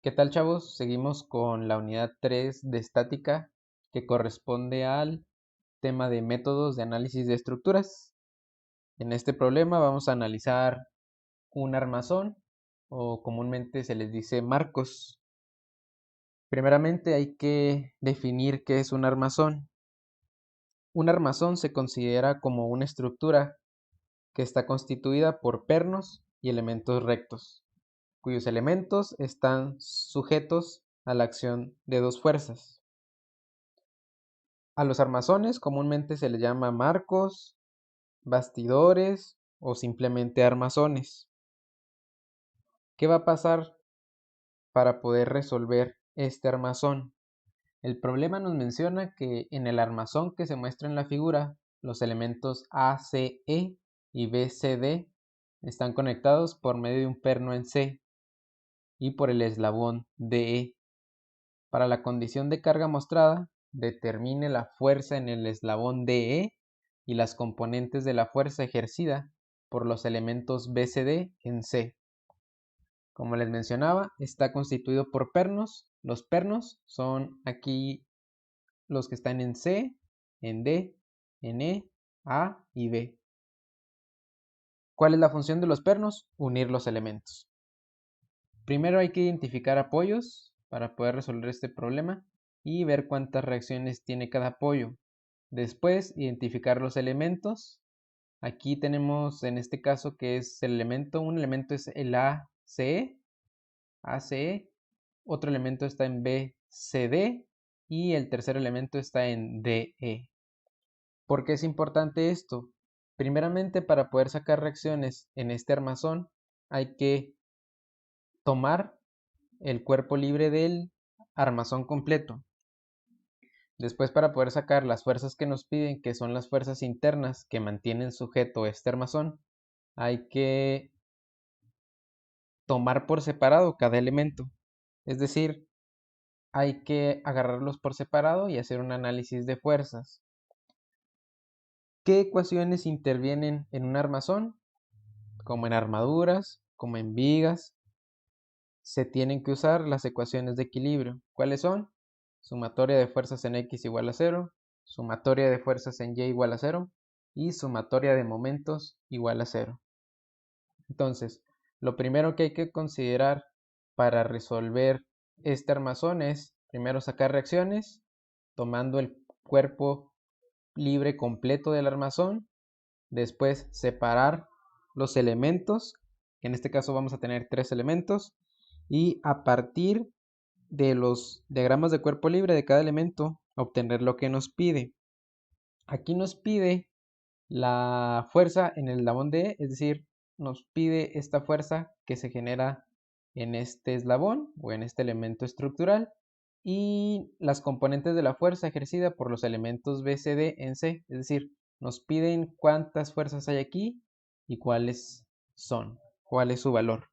¿Qué tal, chavos? Seguimos con la unidad 3 de estática que corresponde al tema de métodos de análisis de estructuras. En este problema vamos a analizar un armazón o comúnmente se les dice marcos. Primeramente hay que definir qué es un armazón. Un armazón se considera como una estructura que está constituida por pernos y elementos rectos, cuyos elementos están sujetos a la acción de dos fuerzas. A los armazones comúnmente se les llama marcos, bastidores o simplemente armazones. ¿Qué va a pasar para poder resolver este armazón? El problema nos menciona que en el armazón que se muestra en la figura, los elementos ACE y BCD están conectados por medio de un perno en C y por el eslabón DE. Para la condición de carga mostrada, determine la fuerza en el eslabón DE y las componentes de la fuerza ejercida por los elementos BCD en C. Como les mencionaba, está constituido por pernos. Los pernos son aquí los que están en C, en D, en E, A y B. ¿Cuál es la función de los pernos? Unir los elementos. Primero hay que identificar apoyos para poder resolver este problema y ver cuántas reacciones tiene cada apoyo. Después, identificar los elementos. Aquí tenemos en este caso que es el elemento, un elemento es el ACE, otro elemento está en BCD y el tercer elemento está en DE. ¿Por qué es importante esto? Primeramente, para poder sacar reacciones en este armazón hay que tomar el cuerpo libre del armazón completo. Después, para poder sacar las fuerzas que nos piden, que son las fuerzas internas que mantienen sujeto este armazón, hay que tomar por separado cada elemento. Es decir, hay que agarrarlos por separado y hacer un análisis de fuerzas. ¿Qué ecuaciones intervienen en un armazón? Como en armaduras, como en vigas, se tienen que usar las ecuaciones de equilibrio. ¿Cuáles son? Sumatoria de fuerzas en X igual a 0, sumatoria de fuerzas en Y igual a 0 y sumatoria de momentos igual a 0. Entonces, lo primero que hay que considerar para resolver este armazón es primero sacar reacciones, tomando el cuerpo libre completo del armazón, después separar los elementos, que en este caso vamos a tener 3 elementos, y a partir de los diagramas de cuerpo libre de cada elemento obtener lo que nos pide. Aquí nos pide la fuerza en el eslabón D, es decir, nos pide esta fuerza que se genera en este eslabón o en este elemento estructural y las componentes de la fuerza ejercida por los elementos BCD en C, es decir, nos piden cuántas fuerzas hay aquí y cuáles son, cuál es su valor.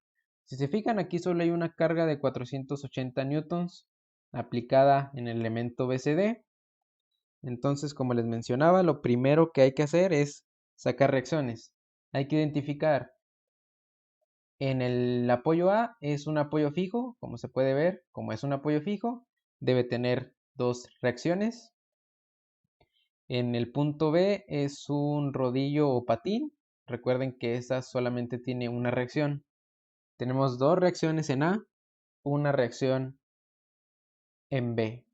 Si se fijan, aquí solo hay una carga de 480 newtons aplicada en el elemento BCD. Entonces, como les mencionaba, lo primero que hay que hacer es sacar reacciones. Hay que identificar en el apoyo A es un apoyo fijo, como se puede ver, como es un apoyo fijo, debe tener 2 reacciones. En el punto B es un rodillo o patín. Recuerden que esta solamente tiene una reacción. Tenemos 2 reacciones en A, una reacción en B.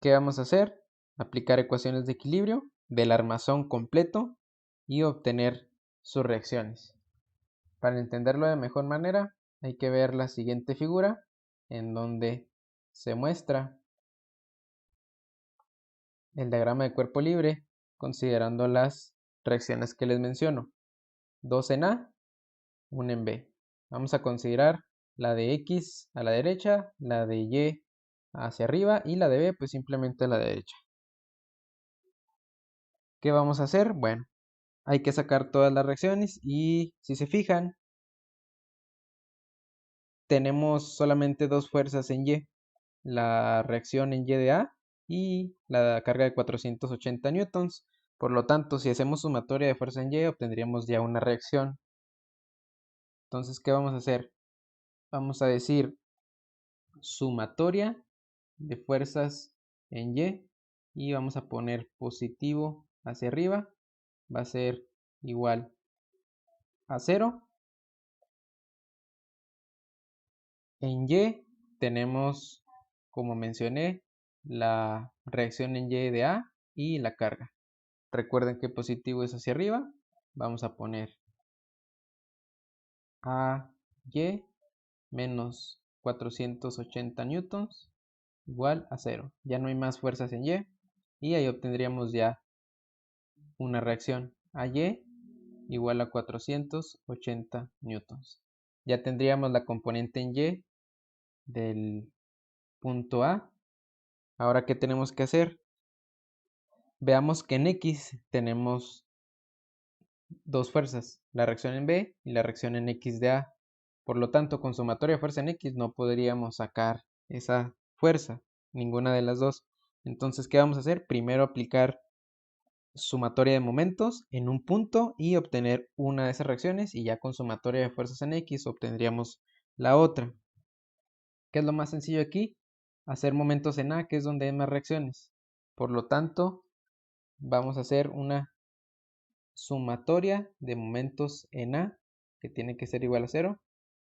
¿Qué vamos a hacer? Aplicar ecuaciones de equilibrio del armazón completo y obtener sus reacciones. Para entenderlo de mejor manera, hay que ver la siguiente figura en donde se muestra el diagrama de cuerpo libre considerando las reacciones que les menciono. 2 en A, 1 en B. Vamos a considerar la de X a la derecha, la de Y hacia arriba y la de B pues simplemente a la derecha. ¿Qué vamos a hacer? Bueno, hay que sacar todas las reacciones y si se fijan, tenemos solamente 2 fuerzas en Y. La reacción en Y de A y la carga de 480 newtons. Por lo tanto, si hacemos sumatoria de fuerza en Y, obtendríamos ya una reacción. Entonces, ¿qué vamos a hacer? vamos a decir sumatoria de fuerzas en y vamos a poner positivo hacia arriba, va a ser igual a 0. En Y tenemos, como mencioné, la reacción en Y de A y la carga. Recuerden que positivo es hacia arriba, vamos a poner AY menos 480 newtons igual a 0. Ya no hay más fuerzas en y ahí obtendríamos ya una reacción AY igual a 480 newtons. Ya tendríamos la componente en Y del punto A. Ahora, ¿qué tenemos que hacer? Veamos que en X tenemos dos fuerzas, la reacción en B y la reacción en X de A. Por lo tanto, con sumatoria de fuerza en X no podríamos sacar esa fuerza, ninguna de las dos. Entonces, ¿qué vamos a hacer? Primero aplicar sumatoria de momentos en un punto y obtener una de esas reacciones, y ya con sumatoria de fuerzas en X obtendríamos la otra. ¿Qué es lo más sencillo aquí? Hacer momentos en A, que es donde hay más reacciones. Por lo tanto, vamos a hacer una sumatoria de momentos en A, que tiene que ser igual a 0,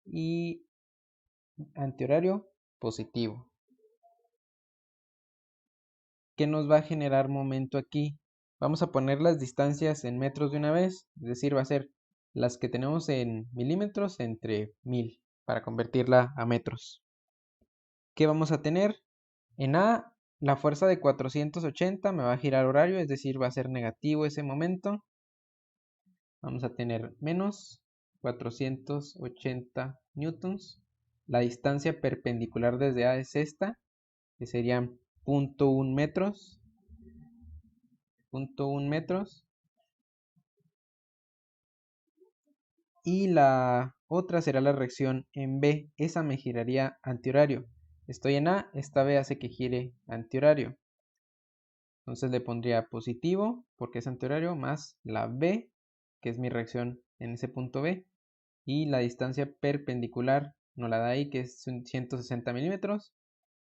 y antihorario positivo. ¿Qué nos va a generar momento aquí? Vamos a poner las distancias en metros de una vez, es decir, va a ser las que tenemos en milímetros entre 1000 para convertirla a metros. ¿Qué vamos a tener? En A, la fuerza de 480 me va a girar horario, es decir, va a ser negativo ese momento. Vamos a tener menos 480 newtons. La distancia perpendicular desde A es esta, que serían 0.1 metros. 0.1 metros. Y la otra será la reacción en B. Esa me giraría antihorario. Estoy en A, esta B hace que gire antihorario. Entonces le pondría positivo, porque es antihorario, más la B, que es mi reacción en ese punto B. Y la distancia perpendicular nos la da ahí, que es 160 milímetros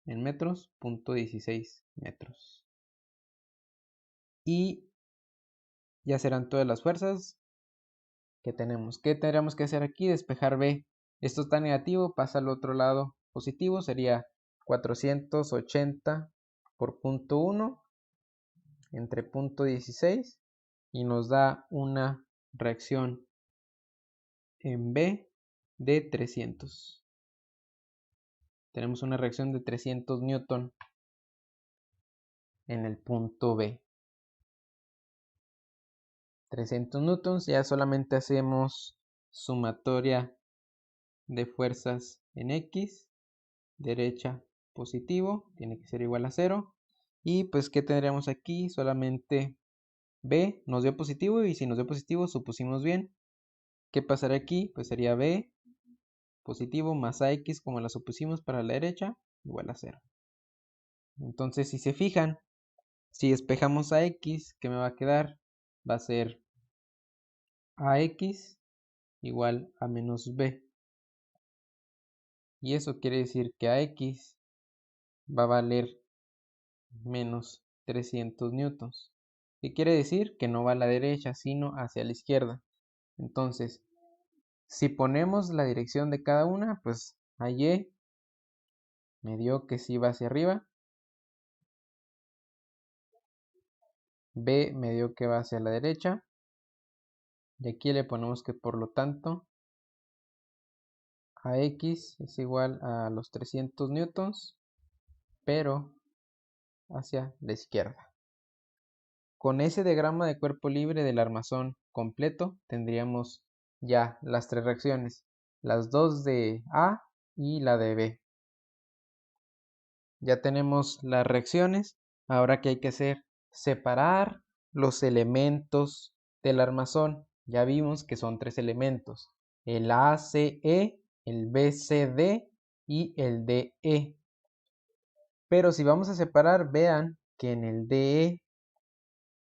en metros, 0.16 metros. Y ya serán todas las fuerzas que tenemos. ¿Qué tendríamos que hacer aquí? Despejar B. Esto está negativo, pasa al otro lado positivo, sería 480 por 0.1 entre 0.16 y nos da una reacción en B de 300. Tenemos una reacción de 300 newton en el punto B. 300 newtons, ya solamente hacemos sumatoria de fuerzas en X, derecha positivo, tiene que ser igual a 0. Y pues, ¿qué tendríamos aquí? Solamente B nos dio positivo, y si nos dio positivo supusimos bien. ¿Qué pasará aquí? Pues sería B positivo más AX, como la supusimos para la derecha, igual a 0. Entonces, si se fijan, si despejamos a X, ¿qué me va a quedar? Va a ser AX igual a menos B. Y eso quiere decir que AX va a valer menos 300 newtons. ¿Qué quiere decir? Que no va a la derecha, sino hacia la izquierda. Entonces, si ponemos la dirección de cada una, pues a Y me dio que sí va hacia arriba. B me dio que va hacia la derecha. Y aquí le ponemos que por lo tanto AX es igual a los 300 newtons, pero hacia la izquierda. Con ese diagrama de cuerpo libre del armazón completo, tendríamos ya las tres reacciones, las dos de A y la de B. Ya tenemos las reacciones. Ahora, ¿qué hay que hacer? Separar los elementos del armazón. Ya vimos que son tres elementos: el ACE, el BCD y el DE. Pero si vamos a separar, vean que en el DE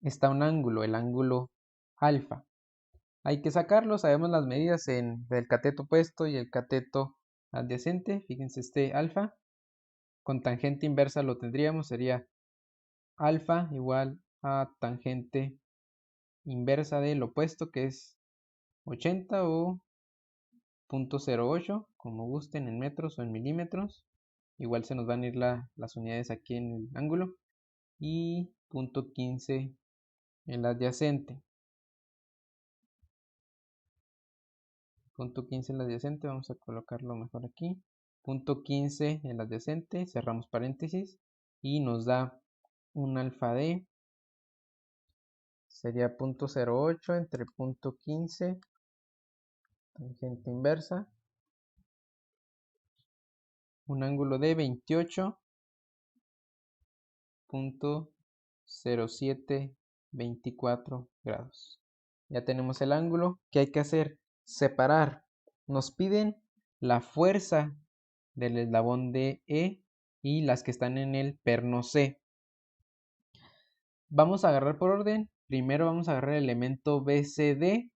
está un ángulo, el ángulo alfa. Hay que sacarlo, sabemos las medidas del cateto opuesto y el cateto adyacente, fíjense este alfa, con tangente inversa lo tendríamos, sería alfa igual a tangente inversa del opuesto, que es 80 o 0.08, como gusten, en metros o en milímetros. Igual se nos van a ir las unidades aquí en el ángulo. Y 0.15 el adyacente. 0.15 el adyacente, vamos a colocarlo mejor aquí. 0.15 el adyacente, cerramos paréntesis y nos da un alfa d. Sería 0.08 entre 0.15, tangente inversa, un ángulo de 28.0724 grados. Ya tenemos el ángulo. ¿Qué hay que hacer? Separar. Nos piden la fuerza del eslabón de E y las que están en el perno C. Vamos a agarrar por orden. Primero vamos a agarrar el elemento BCD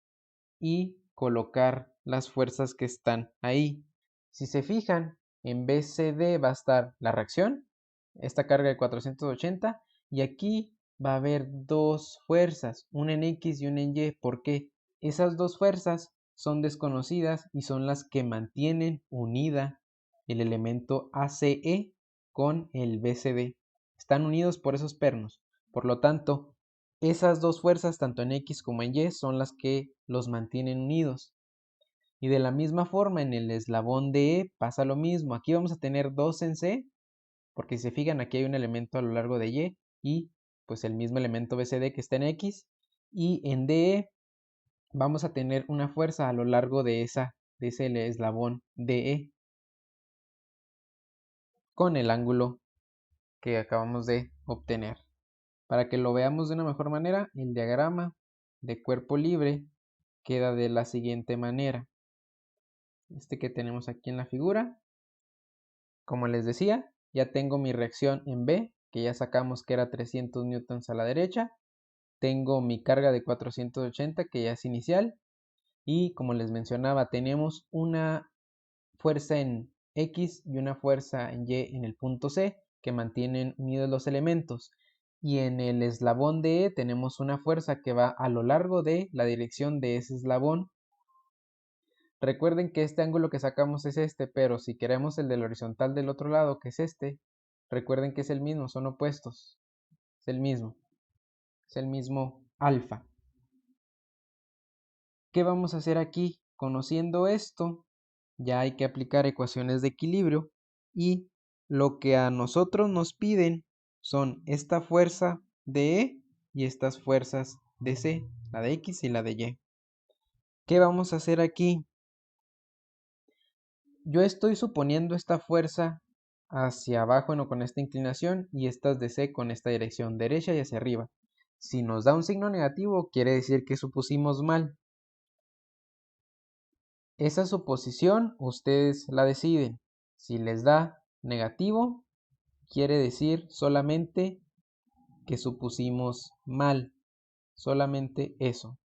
y colocar las fuerzas que están ahí. Si se fijan, en BCD va a estar la reacción, esta carga de 480, y aquí va a haber dos fuerzas, una en X y una en Y. ¿Por qué? Esas dos fuerzas son desconocidas y son las que mantienen unida el elemento ACE con el BCD. Están unidos por esos pernos. Por lo tanto, esas dos fuerzas, tanto en X como en Y, son las que los mantienen unidos. Y de la misma forma, en el eslabón de E pasa lo mismo. Aquí vamos a tener dos en C, porque si se fijan, aquí hay un elemento a lo largo de Y pues el mismo elemento BCD que está en X. Y en DE vamos a tener una fuerza a lo largo de ese eslabón DE con el ángulo que acabamos de obtener. Para que lo veamos de una mejor manera, el diagrama de cuerpo libre queda de la siguiente manera. Este que tenemos aquí en la figura. Como les decía, ya tengo mi reacción en B, que ya sacamos que era 300 newtons a la derecha. Tengo mi carga de 480, que ya es inicial. Y como les mencionaba, tenemos una fuerza en X y una fuerza en Y en el punto C, que mantienen unidos los elementos. Y en el eslabón de E tenemos una fuerza que va a lo largo de la dirección de ese eslabón. Recuerden que este ángulo que sacamos es este, pero si queremos el del horizontal del otro lado, que es este, recuerden que es el mismo, son opuestos. Es el mismo alfa. ¿Qué vamos a hacer aquí? Conociendo esto, ya hay que aplicar ecuaciones de equilibrio y lo que a nosotros nos piden son esta fuerza de E y estas fuerzas de C, la de X y la de Y. ¿Qué vamos a hacer aquí? Yo estoy suponiendo esta fuerza hacia abajo con esta inclinación y estas de C con esta dirección derecha y hacia arriba. Si nos da un signo negativo, quiere decir que supusimos mal. Esa suposición ustedes la deciden. Si les da negativo, quiere decir solamente que supusimos mal. Solamente eso.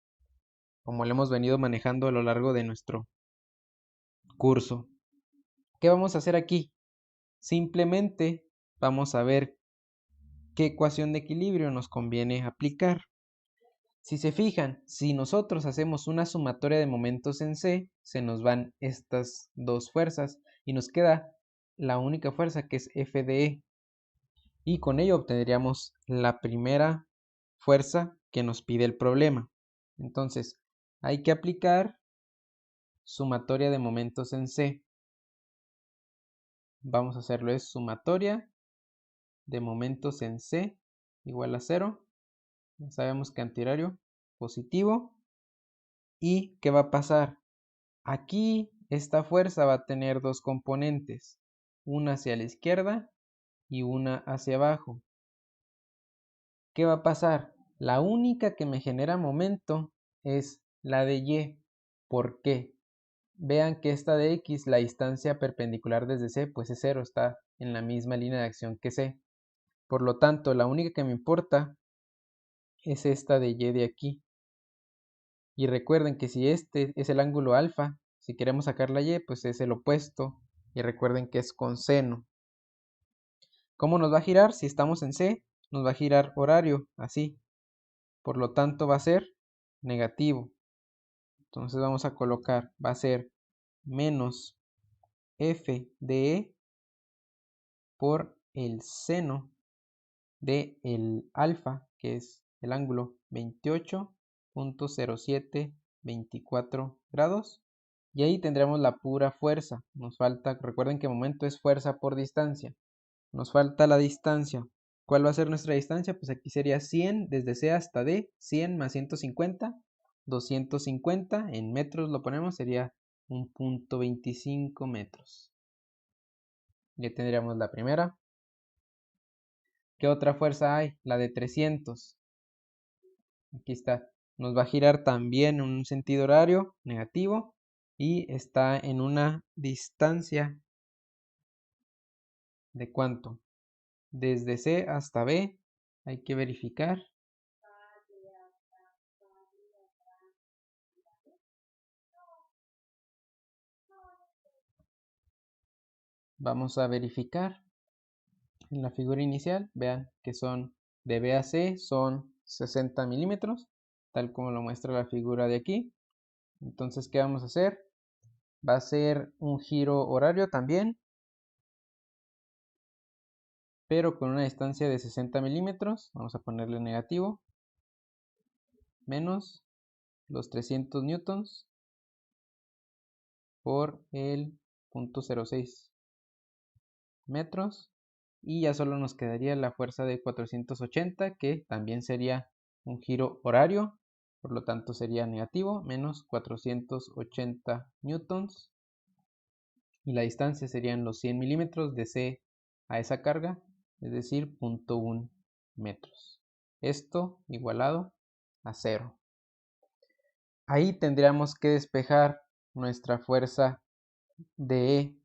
Como lo hemos venido manejando a lo largo de nuestro curso. ¿Qué vamos a hacer aquí? Simplemente vamos a ver qué ecuación de equilibrio nos conviene aplicar. Si se fijan, si nosotros hacemos una sumatoria de momentos en C, se nos van estas dos fuerzas y nos queda la única fuerza que es F de E. Y con ello obtendríamos la primera fuerza que nos pide el problema. Entonces, hay que aplicar sumatoria de momentos en C. Vamos a hacerlo, es sumatoria de momentos en C igual a 0. Ya sabemos que antihorario positivo. ¿Y qué va a pasar? Aquí esta fuerza va a tener dos componentes, una hacia la izquierda y una hacia abajo. ¿Qué va a pasar? La única que me genera momento es la de Y. ¿Por qué? Vean que esta de X, la distancia perpendicular desde C, pues es 0, está en la misma línea de acción que C. Por lo tanto, la única que me importa es esta de Y de aquí. Y recuerden que si este es el ángulo alfa, si queremos sacar la Y, pues es el opuesto y recuerden que es con seno. ¿Cómo nos va a girar? Si estamos en C, nos va a girar horario, así. Por lo tanto va a ser negativo. Entonces vamos a colocar, va a ser menos f de E por el seno de el alfa, que es el ángulo 28.0724 grados. Y ahí tendremos la pura fuerza. Nos falta, recuerden que momento es fuerza por distancia. Nos falta la distancia. ¿Cuál va a ser nuestra distancia? Pues aquí sería 100 desde C hasta D, 100 más 150, 250, en metros lo ponemos, sería 1.25 metros. Ya tendríamos la primera. ¿Qué otra fuerza hay? La de 300. Aquí está. Nos va a girar también en un sentido horario negativo y está en una distancia ¿de cuánto? Desde C hasta B. Hay que verificar. Vamos a verificar en la figura inicial. Vean que son de B a C son 60 milímetros, tal como lo muestra la figura de aquí. Entonces, ¿qué vamos a hacer? Va a ser un giro horario también, pero con una distancia de 60 milímetros. Vamos a ponerle negativo, menos los 300 newtons por el 0.06 metros. Y ya solo nos quedaría la fuerza de 480, que también sería un giro horario, por lo tanto sería negativo, menos 480 newtons. Y la distancia serían los 100 milímetros de C a esa carga, es decir, 0.1 metros. Esto igualado a 0. Ahí tendríamos que despejar nuestra fuerza de E.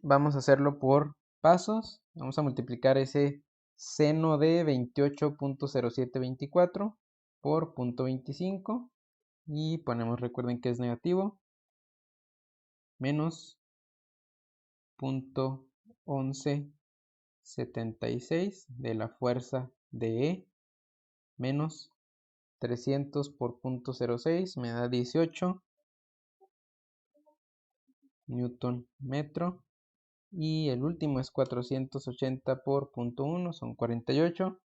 Vamos a hacerlo por pasos. Vamos a multiplicar ese seno de 28.0724 por 0.25 y ponemos, recuerden que es negativo, menos 0.1176 de la fuerza de E menos 300 por 0.06 me da 18 newton metro. Y el último es 480 por 0.1, son 48.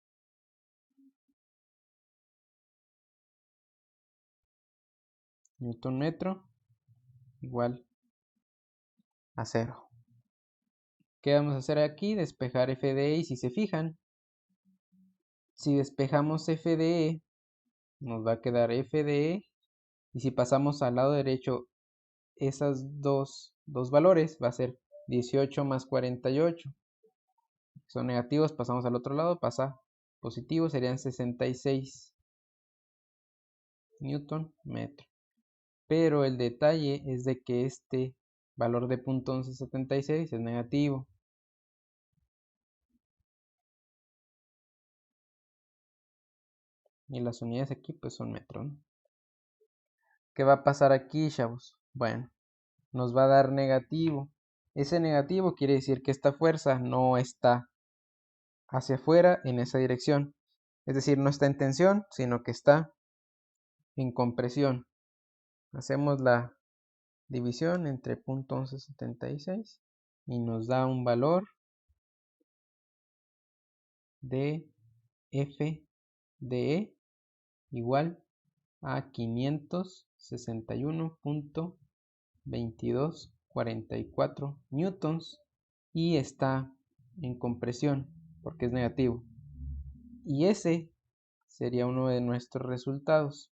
Newton metro igual a 0. ¿Qué vamos a hacer aquí? Despejar f de E. Y si se fijan, si despejamos f de E, nos va a quedar f de E. Y si pasamos al lado derecho esas dos valores, va a ser 18 más 48. Son negativos, pasamos al otro lado, pasa positivo, serían 66 newton metro. Pero el detalle es de que este valor de 0.1176 es negativo. Y las unidades aquí pues son metros, ¿no? ¿Qué va a pasar aquí, chavos? Bueno, nos va a dar negativo. Ese negativo quiere decir que esta fuerza no está hacia afuera en esa dirección. Es decir, no está en tensión, sino que está en compresión. Hacemos la división entre 0.1176 y nos da un valor de F de E igual a 561.2244 newtons y está en compresión porque es negativo. Y ese sería uno de nuestros resultados.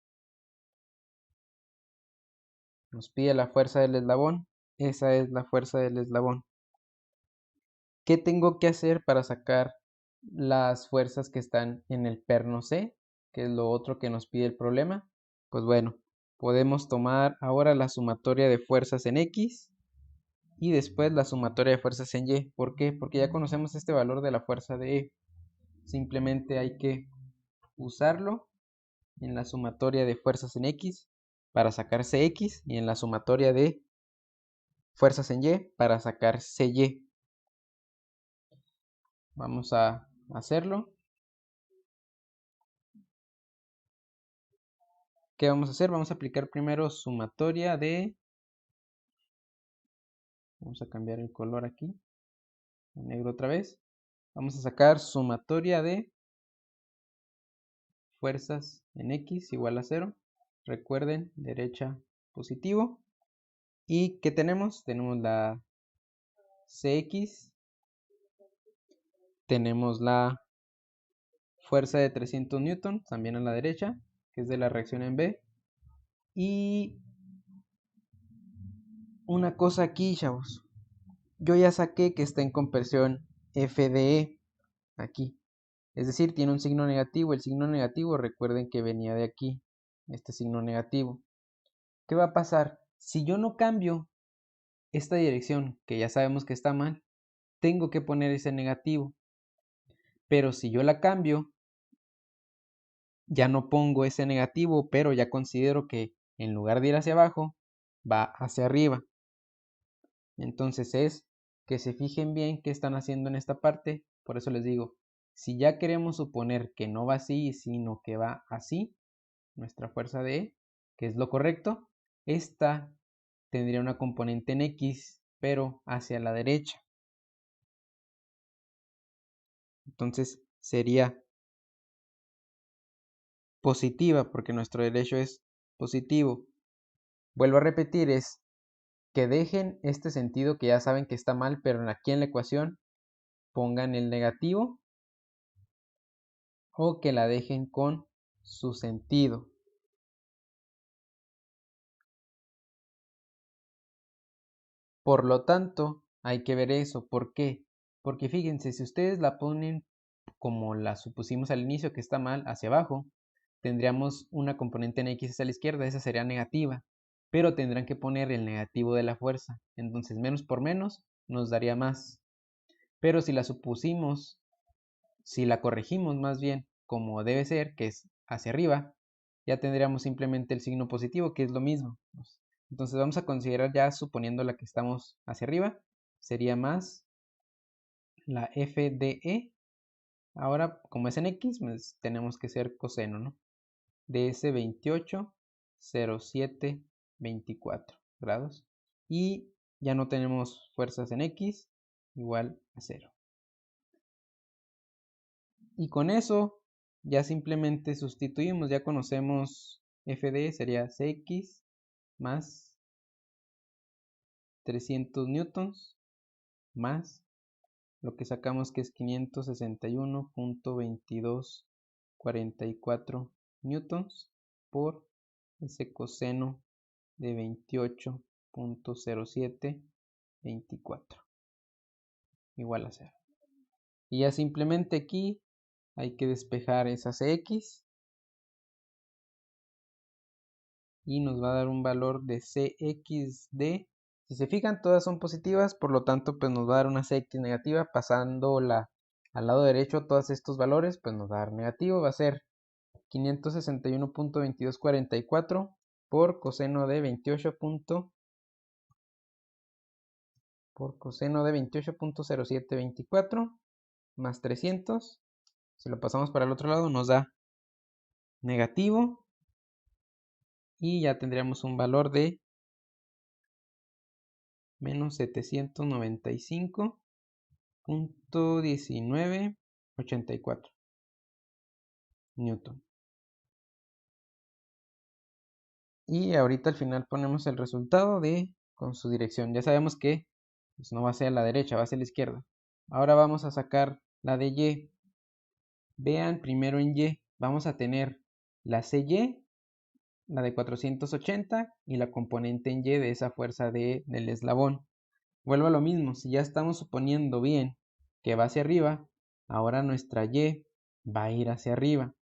Nos pide la fuerza del eslabón. Esa es la fuerza del eslabón. ¿Qué tengo que hacer para sacar las fuerzas que están en el perno C? Que es lo otro que nos pide el problema. Pues bueno, podemos tomar ahora la sumatoria de fuerzas en X y después la sumatoria de fuerzas en Y. ¿Por qué? Porque ya conocemos este valor de la fuerza de E. Simplemente hay que usarlo en la sumatoria de fuerzas en X para sacar CX y en la sumatoria de fuerzas en Y para sacar CY. Vamos a hacerlo. ¿Qué vamos a hacer? Vamos a aplicar primero sumatoria de... Vamos a cambiar el color aquí. A negro otra vez. Vamos a sacar sumatoria de fuerzas en X igual a 0. Recuerden, derecha positivo. ¿Y qué tenemos? Tenemos la CX. Tenemos la fuerza de 300 newton, también a la derecha, que es de la reacción en B. Y una cosa aquí, chavos. Yo ya saqué que está en compresión FDE aquí. Es decir, tiene un signo negativo. El signo negativo, recuerden que venía de aquí, este signo negativo. ¿Qué va a pasar? Si yo no cambio esta dirección, que ya sabemos que está mal, tengo que poner ese negativo. Pero si yo la cambio, ya no pongo ese negativo, pero ya considero que en lugar de ir hacia abajo, va hacia arriba. Entonces es que se fijen bien qué están haciendo en esta parte. Por eso les digo, si ya queremos suponer que no va así, sino que va así, nuestra fuerza de E, que es lo correcto, esta tendría una componente en X, pero hacia la derecha. Entonces sería positiva, porque nuestro derecho es positivo. Vuelvo a repetir, es que dejen este sentido que ya saben que está mal, pero aquí en la ecuación pongan el negativo o que la dejen con su sentido. Por lo tanto, hay que ver eso. ¿Por qué? Porque fíjense, si ustedes la ponen como la supusimos al inicio, que está mal, hacia abajo, tendríamos una componente en X hacia la izquierda, esa sería negativa, pero tendrán que poner el negativo de la fuerza. Entonces, menos por menos nos daría más. Pero si la supusimos, si la corregimos más bien como debe ser, que es hacia arriba, ya tendríamos simplemente el signo positivo, que es lo mismo. Entonces vamos a considerar ya suponiendo la que estamos hacia arriba, sería más la FDE. Ahora, como es en X, pues tenemos que ser coseno, ¿no? De ese 28,0724 grados. Y ya no tenemos fuerzas en X igual a 0. Y con eso ya simplemente sustituimos, ya conocemos FD, sería CX más 300 newtons más lo que sacamos que es 561.2244 newtons por ese coseno de 28,0724 igual a 0. Y ya simplemente aquí hay que despejar esa CX y nos va a dar un valor de CXD. Si se fijan, todas son positivas, por lo tanto, pues nos va a dar una CX negativa. Pasándola al lado derecho, todos estos valores, pues nos va a dar negativo. Va a ser 561.2244 por coseno de 28.0724 más 300. Si lo pasamos para el otro lado, nos da negativo. Y ya tendríamos un valor de menos 795.1984 newton. Y ahorita al final ponemos el resultado con su dirección. Ya sabemos que pues, no va a ser a la derecha, va a ser a la izquierda. Ahora vamos a sacar la de Y. Vean primero en Y, vamos a tener la CY, la de 480 y la componente en Y de esa fuerza del eslabón. Vuelvo a lo mismo, si ya estamos suponiendo bien que va hacia arriba, ahora nuestra Y va a ir hacia arriba.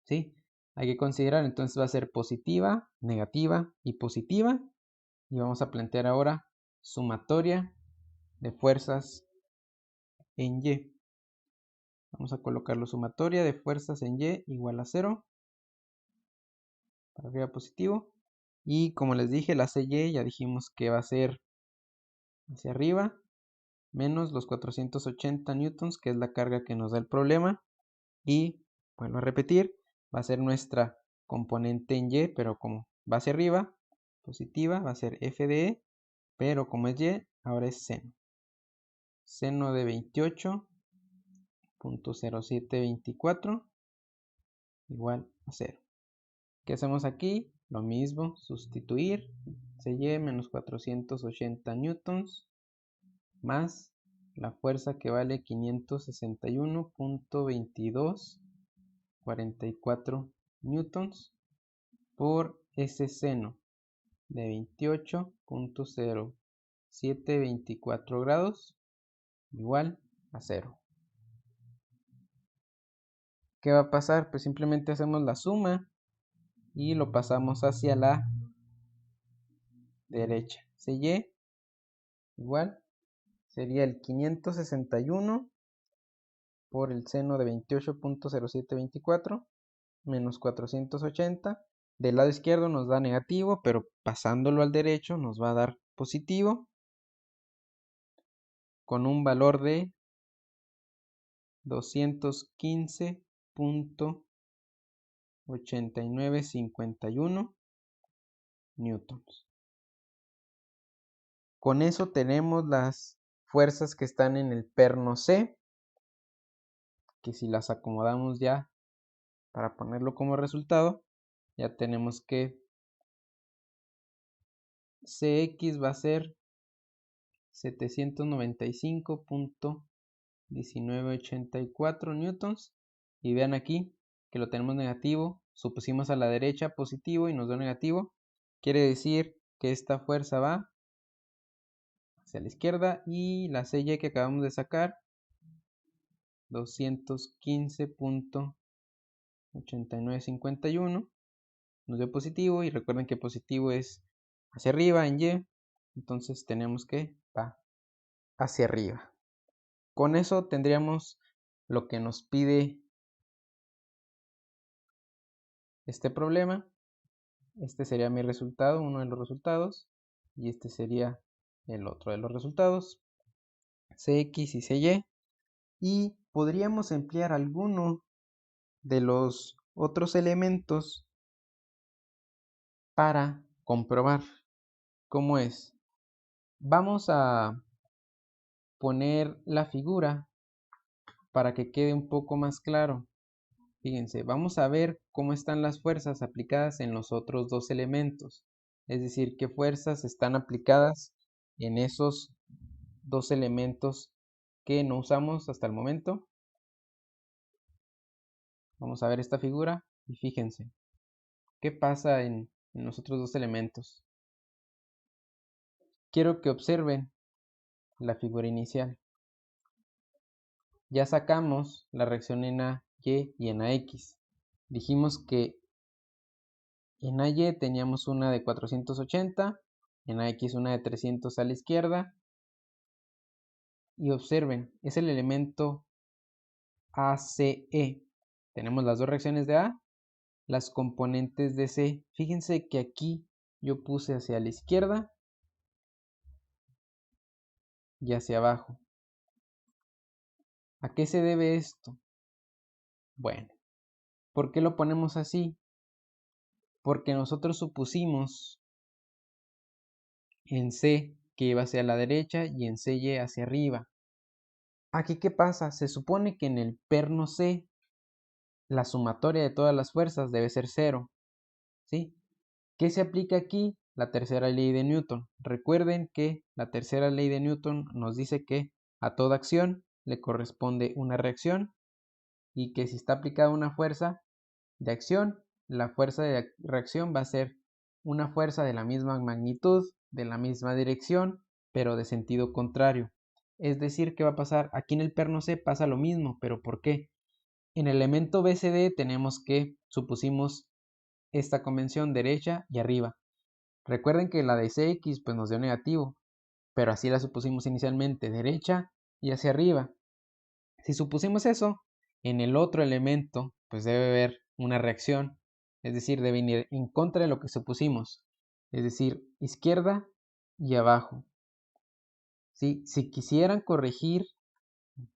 ¿Sí? Hay que considerar, entonces va a ser positiva, negativa y positiva. Y vamos a plantear ahora sumatoria de fuerzas en Y. Vamos a colocarlo sumatoria de fuerzas en Y igual a 0. Para arriba positivo. Y como les dije, la CY ya dijimos que va a ser hacia arriba, menos los 480 newtons, que es la carga que nos da el problema. Y, vuelvo a repetir, va a ser nuestra componente en Y, pero como va hacia arriba, positiva, va a ser F de E, pero como es Y, ahora es seno. Seno de 28.0724 igual a 0. ¿Qué hacemos aquí? Lo mismo, sustituir CY menos 480 newtons más la fuerza que vale 561.2244 newtons por ese seno de 28.0724 grados igual a 0. ¿Qué va a pasar? Pues simplemente hacemos la suma y lo pasamos hacia la derecha. CY igual sería el 561 por el seno de 28.0724 menos 480. Del lado izquierdo nos da negativo, pero pasándolo al derecho nos va a dar positivo con un valor de 215.8951 newtons. Con eso tenemos las fuerzas que están en el perno C, que si las acomodamos ya para ponerlo como resultado, ya tenemos que CX va a ser 795.1984 newtons. Y vean aquí que lo tenemos negativo, supusimos a la derecha positivo y nos da negativo. Quiere decir que esta fuerza va hacia la izquierda y la CY que acabamos de sacar 215.8951 nos dio positivo, y recuerden que positivo es hacia arriba en Y, entonces tenemos que va hacia arriba. Con eso tendríamos lo que nos pide este problema. Este sería mi resultado, uno de los resultados, y este sería el otro de los resultados, CX y CY. Y podríamos emplear alguno de los otros elementos para comprobar cómo es. Vamos a poner la figura para que quede un poco más claro. Fíjense, vamos a ver cómo están las fuerzas aplicadas en los otros dos elementos. Es decir, qué fuerzas están aplicadas en esos dos elementos que no usamos hasta el momento. Vamos a ver esta figura y fíjense, ¿qué pasa en los otros dos elementos? Quiero que observen la figura inicial. Ya sacamos la reacción en AY y en AX. Dijimos que en AY teníamos una de 480, en AX una de 300 a la izquierda. Y observen, es el elemento ACE. Tenemos las dos reacciones de A, las componentes de C. Fíjense que aquí yo puse hacia la izquierda y hacia abajo. ¿A qué se debe esto? Bueno, ¿por qué lo ponemos así? Porque nosotros supusimos en C que iba hacia la derecha y en CY hacia arriba. Aquí, ¿qué pasa? Se supone que en el perno C la sumatoria de todas las fuerzas debe ser 0, ¿sí? ¿Qué se aplica aquí? La tercera ley de Newton. Recuerden que la tercera ley de Newton nos dice que a toda acción le corresponde una reacción, y que si está aplicada una fuerza de acción, la fuerza de reacción va a ser una fuerza de la misma magnitud, de la misma dirección, pero de sentido contrario. Es decir, ¿qué va a pasar? Aquí en el perno C pasa lo mismo, pero ¿por qué? En el elemento BCD tenemos que supusimos esta convención derecha y arriba. Recuerden que la de CX pues nos dio negativo, pero así la supusimos inicialmente, derecha y hacia arriba. Si supusimos eso, en el otro elemento pues debe haber una reacción, es decir, debe ir en contra de lo que supusimos. es decir, izquierda y abajo. ¿Sí? Si quisieran corregir,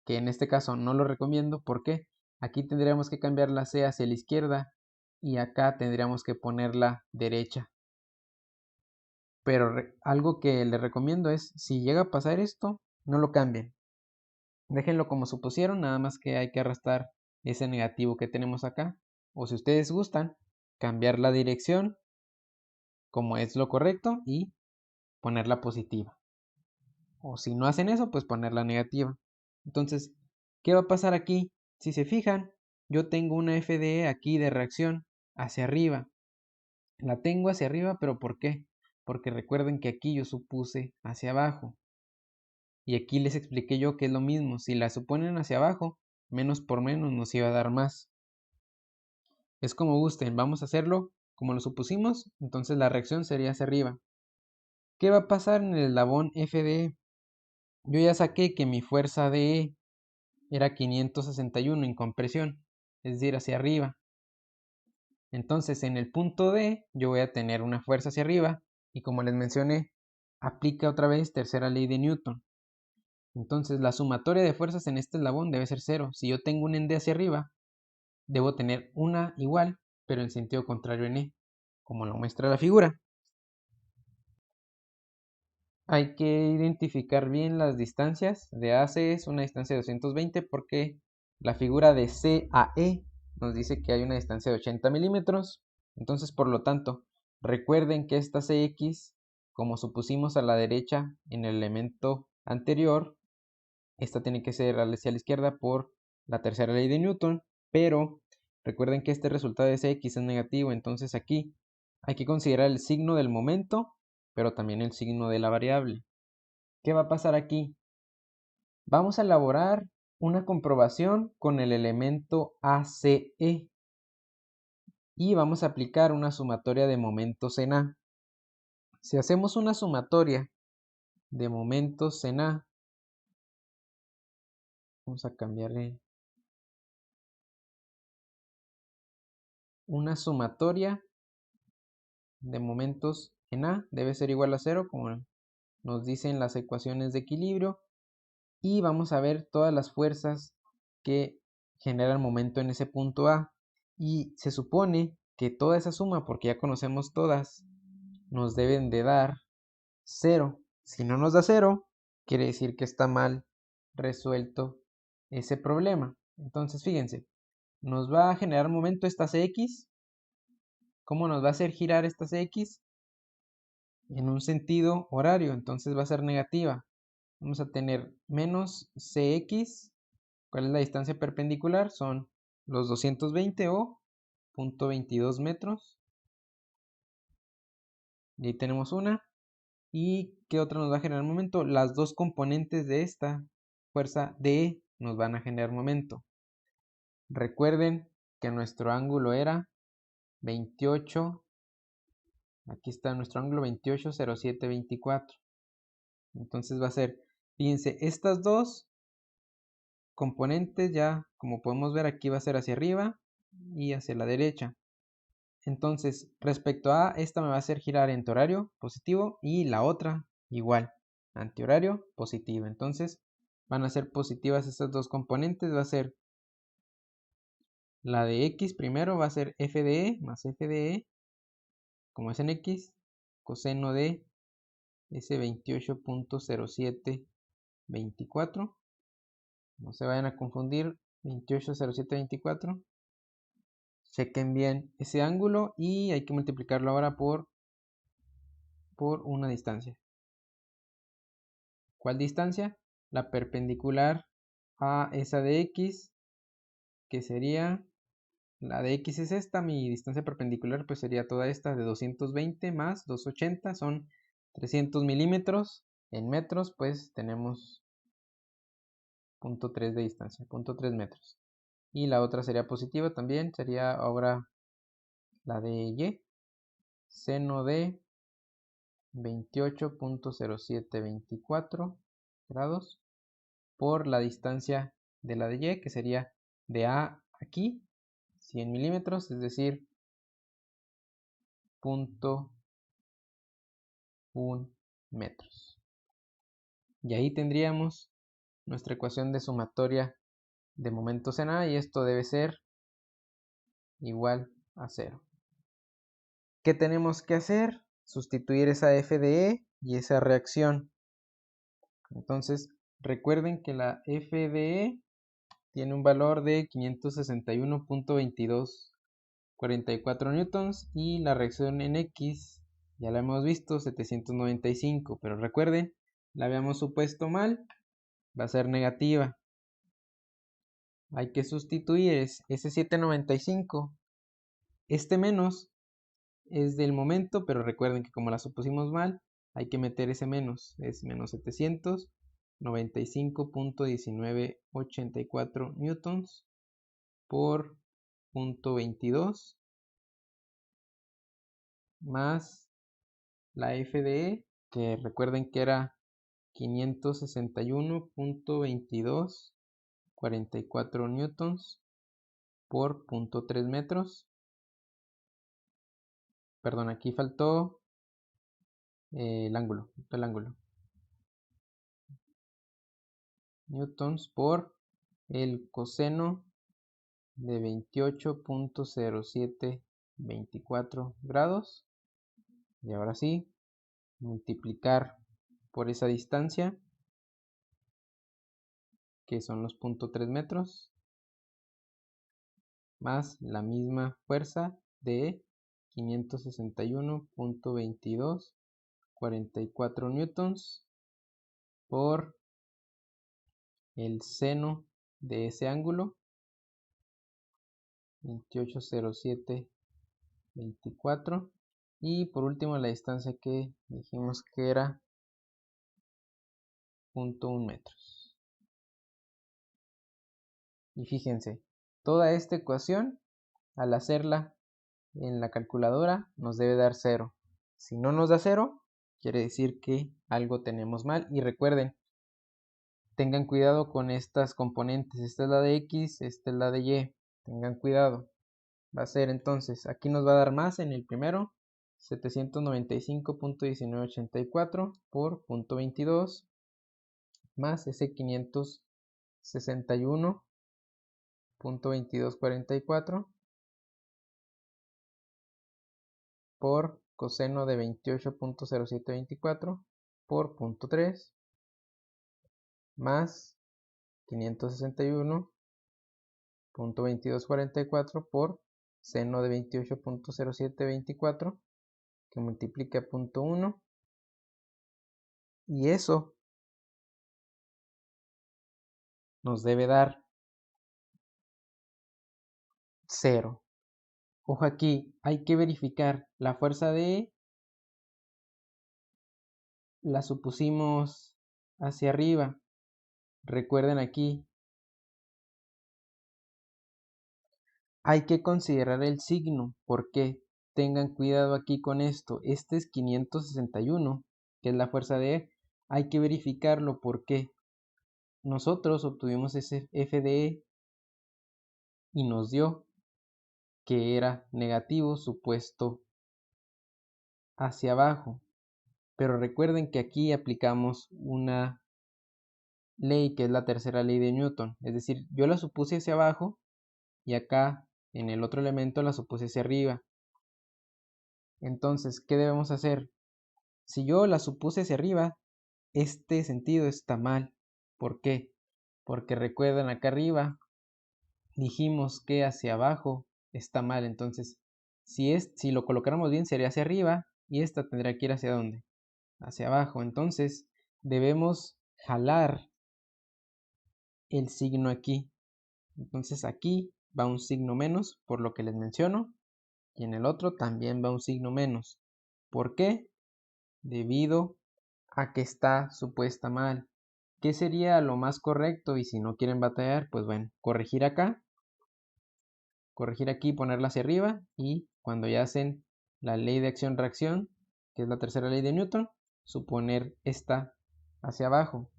que en este caso no lo recomiendo, ¿por qué? Aquí tendríamos que cambiar la C hacia la izquierda y acá tendríamos que ponerla derecha. Pero algo que les recomiendo es, si llega a pasar esto, no lo cambien. Déjenlo como supusieron, nada más que hay que arrastrar ese negativo que tenemos acá. O si ustedes gustan, cambiar la dirección como es lo correcto y ponerla positiva. O si no hacen eso, pues ponerla negativa. Entonces, ¿qué va a pasar aquí? Si se fijan, yo tengo una FDE aquí de reacción hacia arriba. La tengo hacia arriba, pero ¿por qué? Porque recuerden que aquí yo supuse hacia abajo. Y aquí les expliqué yo que es lo mismo. Si la suponen hacia abajo, menos por menos nos iba a dar más. Es como gusten, vamos a hacerlo como lo supusimos, entonces la reacción sería hacia arriba. ¿Qué va a pasar en el eslabón FDE? Yo ya saqué que mi fuerza DE era 561 en compresión, es decir, hacia arriba. Entonces en el punto D yo voy a tener una fuerza hacia arriba y como les mencioné, aplica otra vez tercera ley de Newton. Entonces la sumatoria de fuerzas en este eslabón debe ser 0. Si yo tengo un en D hacia arriba, debo tener una igual, pero en sentido contrario en E, como lo muestra la figura. Hay que identificar bien las distancias. De A a C es una distancia de 220 porque la figura de C a E nos dice que hay una distancia de 80 milímetros. Entonces, por lo tanto, recuerden que esta CX, como supusimos a la derecha en el elemento anterior, esta tiene que ser hacia la izquierda por la tercera ley de Newton, pero recuerden que este resultado de CX es negativo, entonces aquí hay que considerar el signo del momento, pero también el signo de la variable. ¿Qué va a pasar aquí? Vamos a elaborar una comprobación con el elemento ACE y vamos a aplicar una sumatoria de momentos en A. Si hacemos una sumatoria de momentos en A, vamos a cambiarle una sumatoria de momentos en A, debe ser igual a 0 como nos dicen las ecuaciones de equilibrio, y vamos a ver todas las fuerzas que generan momento en ese punto A. Y se supone que toda esa suma, porque ya conocemos todas, nos deben de dar 0. Si no nos da 0, quiere decir que está mal resuelto ese problema. Entonces, fíjense, nos va a generar momento esta CX. ¿Cómo nos va a hacer girar esta CX? En un sentido horario, entonces va a ser negativa. Vamos a tener menos CX. ¿Cuál es la distancia perpendicular? Son los 220 o 0.22 metros. Y ahí tenemos una. ¿Y qué otra nos va a generar momento? Las dos componentes de esta fuerza DE nos van a generar momento. Recuerden que nuestro ángulo era 28. Aquí está nuestro ángulo 28,0724. Entonces va a ser, fíjense, estas dos componentes ya, como podemos ver aquí va a ser hacia arriba y hacia la derecha. Entonces, respecto a esta me va a hacer girar en horario positivo y la otra igual, antihorario positivo. Entonces, van a ser positivas estas dos componentes. Va a ser la de X primero, va a ser f de E más f de E, como es en X, coseno de ese 28,0724. No se vayan a confundir, 28,0724. Chequen bien ese ángulo y hay que multiplicarlo ahora por una distancia. ¿Cuál distancia? La perpendicular a esa de X, que sería, la de X es esta, mi distancia perpendicular pues sería toda esta de 220 más 280, son 300 milímetros. En metros pues tenemos 0.3 de distancia, 0.3 metros. Y la otra sería positiva también, sería ahora la de Y, seno de 28,0724 grados por la distancia de la de Y, que sería de A aquí, 100 milímetros, es decir, metros. Y ahí tendríamos nuestra ecuación de sumatoria de momentos en A, y esto debe ser igual a 0. ¿Qué tenemos que hacer? Sustituir esa f de E y esa reacción. Entonces, recuerden que la f de E tiene un valor de 561.2244 newtons y la reacción en X, ya la hemos visto, 795, pero recuerden, la habíamos supuesto mal, va a ser negativa. Hay que sustituir ese 795. Este menos es del momento, pero recuerden que como la supusimos mal, hay que meter ese menos. Es menos 795.1984 newtons por 0.22 más la f de E, que recuerden que era 561.2244 newtons por 0.3 metros. Perdón, aquí faltó el ángulo. Newtons por el coseno de 28.0724 grados. Y ahora sí, multiplicar por esa distancia, que son los 0.3 metros, más la misma fuerza de 561.2244 newtons por el seno de ese ángulo, 280724, y por último la distancia que dijimos que era 0.1 metros. Y fíjense, toda esta ecuación, al hacerla en la calculadora, nos debe dar 0. Si no nos da 0, quiere decir que algo tenemos mal. Y recuerden, tengan cuidado con estas componentes. Esta es la de X, esta es la de Y. Tengan cuidado. Va a ser entonces, aquí nos va a dar más en el primero, 795.1984 por 0.22 más ese 561.2244 por coseno de 28.0724 por 0.3 más 561.2244 por seno de 28.0724 que multiplica 0.1, y eso nos debe dar 0. Ojo aquí, hay que verificar la fuerza de E, la supusimos hacia arriba. Recuerden aquí, hay que considerar el signo. ¿Por qué? Tengan cuidado aquí con esto. Este es 561, que es la fuerza de E. Hay que verificarlo porque nosotros obtuvimos ese F de E y nos dio que era negativo supuesto hacia abajo. Pero recuerden que aquí aplicamos una ley que es la tercera ley de Newton. Es decir, yo la supuse hacia abajo y acá en el otro elemento la supuse hacia arriba. Entonces, ¿qué debemos hacer? Si yo la supuse hacia arriba, este sentido está mal. ¿Por qué? Porque recuerden, acá arriba dijimos que hacia abajo está mal. Entonces, si lo colocáramos bien, sería hacia arriba y esta tendría que ir hacia dónde? Hacia abajo. Entonces, debemos jalar el signo aquí. Entonces, aquí va un signo menos, por lo que les menciono, y en el otro también va un signo menos. ¿Por qué? Debido a que está supuesta mal. ¿Qué sería lo más correcto? Y si no quieren batallar, pues bueno, corregir acá, corregir aquí, ponerla hacia arriba, y cuando ya hacen la ley de acción-reacción, que es la tercera ley de Newton, suponer esta hacia abajo.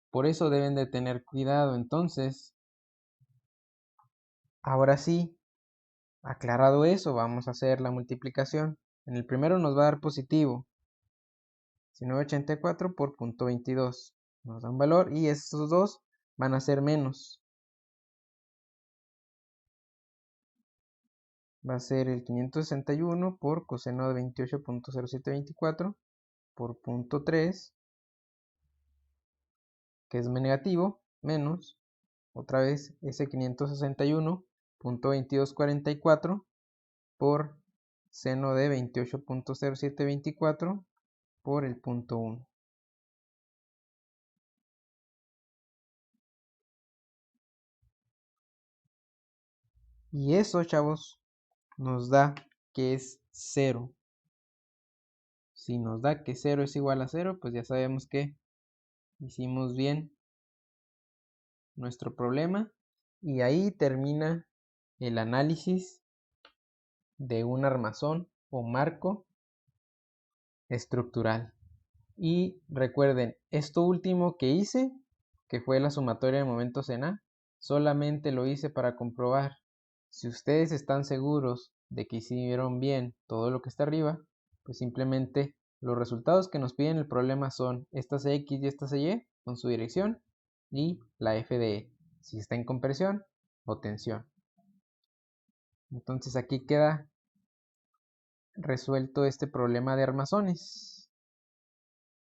Por eso deben de tener cuidado. Entonces, ahora sí, aclarado eso, vamos a hacer la multiplicación. En el primero nos va a dar positivo. 1984 por 0.22. Nos da un valor y estos dos van a ser menos. Va a ser el 561 por coseno de 28.0724 por 0.3, que es negativo, menos, otra vez ese 561.2244 por seno de 28.0724 por el punto 1. Y eso, chavos, nos da que es 0. Si nos da que 0 es igual a 0, pues ya sabemos que hicimos bien nuestro problema. Y ahí termina el análisis de un armazón o marco estructural. Y recuerden, esto último que hice, que fue la sumatoria de momentos en A, solamente lo hice para comprobar. Si ustedes están seguros de que hicieron bien todo lo que está arriba, pues simplemente los resultados que nos piden el problema son esta CX y esta CY con su dirección y la F de E, si está en compresión o tensión. Entonces aquí queda resuelto este problema de armazones.